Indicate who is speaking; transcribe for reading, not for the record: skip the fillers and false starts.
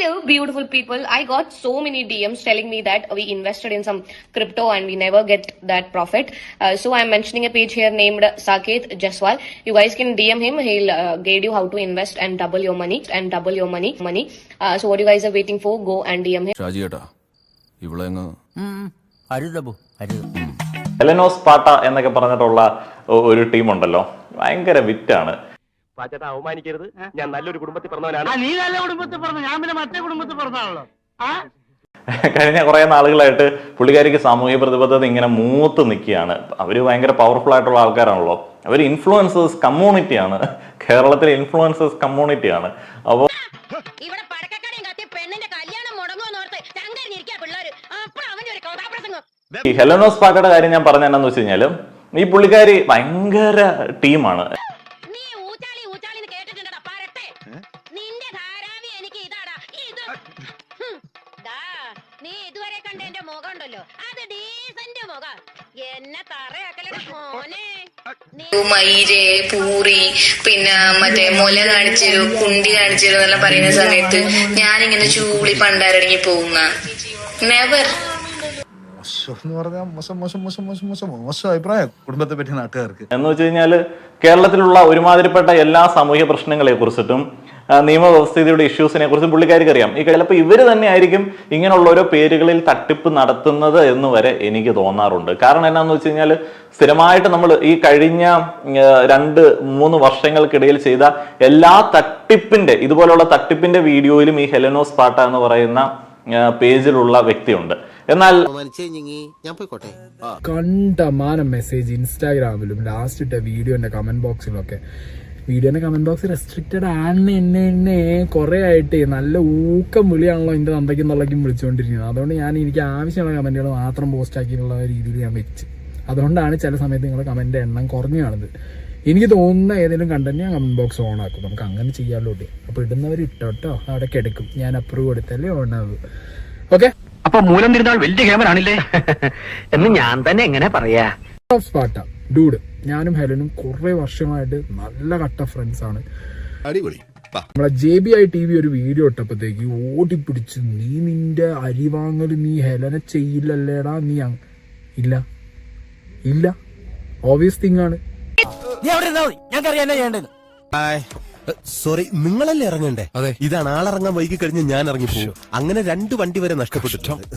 Speaker 1: Hello, beautiful people. I got so many DMs telling me that we invested in some crypto and we never get that profit. So I'm mentioning a page here named Saket Jaswal. You guys can DM him. He'll guide you how to invest and double your money. So what you guys are waiting for? Go and DM him.
Speaker 2: ഷാജിയേട്ടാ ഇവിടെ
Speaker 3: ഹെലനോസ് പാട്ട എന്നൊക്കെ പറഞ്ഞിട്ടുള്ള ഒരു ടീമുണ്ടല്ലോ, ഭയങ്കര വിറ്റാണ്.
Speaker 4: അവമാനിക്കരുത്, ഞാൻ നല്ലൊരു കുടുംബത്തിൽ പറഞ്ഞവനാണ്.
Speaker 5: നീ നല്ല കുടുംബത്തിൽ പറഞ്ഞു, ഞാൻ പിന്നെ മറ്റേ കുടുംബത്തിൽ പറഞ്ഞാണല്ലോ.
Speaker 3: കഴിഞ്ഞ കുറെ നാളുകളായിട്ട് പുള്ളിക്കാരിക്ക് സാമൂഹ്യ പ്രതിബദ്ധത ഇങ്ങനെ മൂത്ത് നിൽക്കുകയാണ്. അവര് ഭയങ്കര പവർഫുൾ ആയിട്ടുള്ള ആൾക്കാരാണല്ലോ. അവർ ഇൻഫ്ലുവൻസേഴ്സ് കമ്മ്യൂണിറ്റിയാണ്, കേരളത്തിലെ ഇൻഫ്ലുവൻസേഴ്സ് കമ്മ്യൂണിറ്റിയാണ്. അപ്പോൾ ഈ ഹെലനോസ് പാട്ടയുടെ കാര്യം ഞാൻ പറഞ്ഞ എന്താന്ന് വെച്ച് കഴിഞ്ഞാല്, ഈ പുള്ളിക്കാരി ഭയങ്കര ടീമാണ്.
Speaker 1: മയിര്, പൂറി, പിന്നെ മറ്റേ മുല കാണിച്ചു, കുണ്ടി കാണിച്ചു എന്നെല്ലാം പറയുന്ന സമയത്ത് ഞാനിങ്ങനെ ചൂളി പണ്ടാരടങ്ങി പോകുന്ന നെവർ.
Speaker 2: മോശം അഭിപ്രായം കുടുംബത്തെ പറ്റി നാട്ടുകാർക്ക്
Speaker 3: എന്ന് വെച്ച് കഴിഞ്ഞാല് കേരളത്തിലുള്ള ഒരുമാതിരിപ്പെട്ട എല്ലാ സാമൂഹ്യ പ്രശ്നങ്ങളെ കുറിച്ചിട്ടും നിയമവ്യവസ്ഥയുടെ ഇഷ്യൂസിനെ കുറിച്ചും പുള്ളിക്കാർക്ക് അറിയാം. ഈ ചിലപ്പോൾ ഇവര് തന്നെ ആയിരിക്കും ഇങ്ങനെയുള്ള ഓരോ പേരുകളിൽ തട്ടിപ്പ് നടത്തുന്നത് എന്ന് വരെ എനിക്ക് തോന്നാറുണ്ട്. കാരണം എന്നാന്ന് വെച്ച് കഴിഞ്ഞാൽ സ്ഥിരമായിട്ട് നമ്മൾ ഈ കഴിഞ്ഞ 2-3 വർഷങ്ങൾക്കിടയിൽ ചെയ്ത എല്ലാ ഇതുപോലുള്ള തട്ടിപ്പിന്റെ വീഡിയോയിലും ഈ ഹെലനോസ് പാട്ട എന്ന് പറയുന്ന പേജിലുള്ള വ്യക്തിയുണ്ട്. എന്നാൽ
Speaker 6: കണ്ടമാനം മെസ്സേജ് ഇൻസ്റ്റാഗ്രാമിലും ലാസ്റ്റ് ഇട്ട വീഡിയോന്റെ കമന്റ് ബോക്സിലും ഒക്കെ. വീഡിയോന്റെ കമന്റ് ബോക്സ് റെസ്ട്രിക്റ്റഡ് ആണ് എന്നെ കുറെ ആയിട്ട് നല്ല ഊക്കം വിളിയാണല്ലോ എന്റെ തന്തയ്ക്കും വിളിച്ചുകൊണ്ടിരിക്കുന്നത്. അതുകൊണ്ട് എനിക്ക് ആവശ്യമുള്ള കമന്റുകൾ മാത്രം പോസ്റ്റ് ആക്കിയുള്ള രീതിയിൽ ഞാൻ വെച്ച്. അതുകൊണ്ടാണ് ചില സമയത്ത് നിങ്ങളുടെ കമന്റ് എണ്ണം കുറഞ്ഞു കാണുന്നത്. എനിക്ക് തോന്നുന്ന ഏതെങ്കിലും കണ്ടന്റ് ഞാൻ കമന്റ് ബോക്സ് ഓൺ ആക്കും. നമുക്ക് അങ്ങനെ ചെയ്യാമല്ലോ. അപ്പൊ ഇടുന്നവർ ഇട്ടോട്ടോ, അവിടെ കിടക്കും. ഞാൻ അപ്രൂവ് കൊടുത്താലേ ഓൺ ആകും. ഓക്കെ,
Speaker 4: അപ്പൊ മൂലം തിരുന്നാൾ വലിയ ക്യാമറാണില്ലേ എന്ന് ഞാൻ തന്നെ എങ്ങനെ പറയാ.
Speaker 6: പാട്ട ഡൂഡ്, ഞാനും ഹെലനും കുറെ വർഷമായിട്ട് നല്ല കട്ട ഫ്രണ്ട്സ് ആണ്. നമ്മളെ JBI TV ഒരു വീഡിയോ ഇട്ടപ്പോഴത്തേക്ക് ഓടിപ്പിടിച്ച്, നീ നിന്റെ അരി വാങ്ങൽ നീ ഹെലനെ ചെയ്യില്ലല്ലേടാ, നീ ഇല്ല ഓബിയസ് തിങ് ആണ്.
Speaker 7: സോറി, നിങ്ങളല്ലേ ഇറങ്ങണ്ടേ? ഇതാണ് ആളിറങ്ങാൻ വൈകി കഴിഞ്ഞ് ഞാൻ ഇറങ്ങിപ്പോകും. അങ്ങനെ 2 വണ്ടി വരെ നഷ്ടപ്പെട്ടിട്ടുണ്ട്.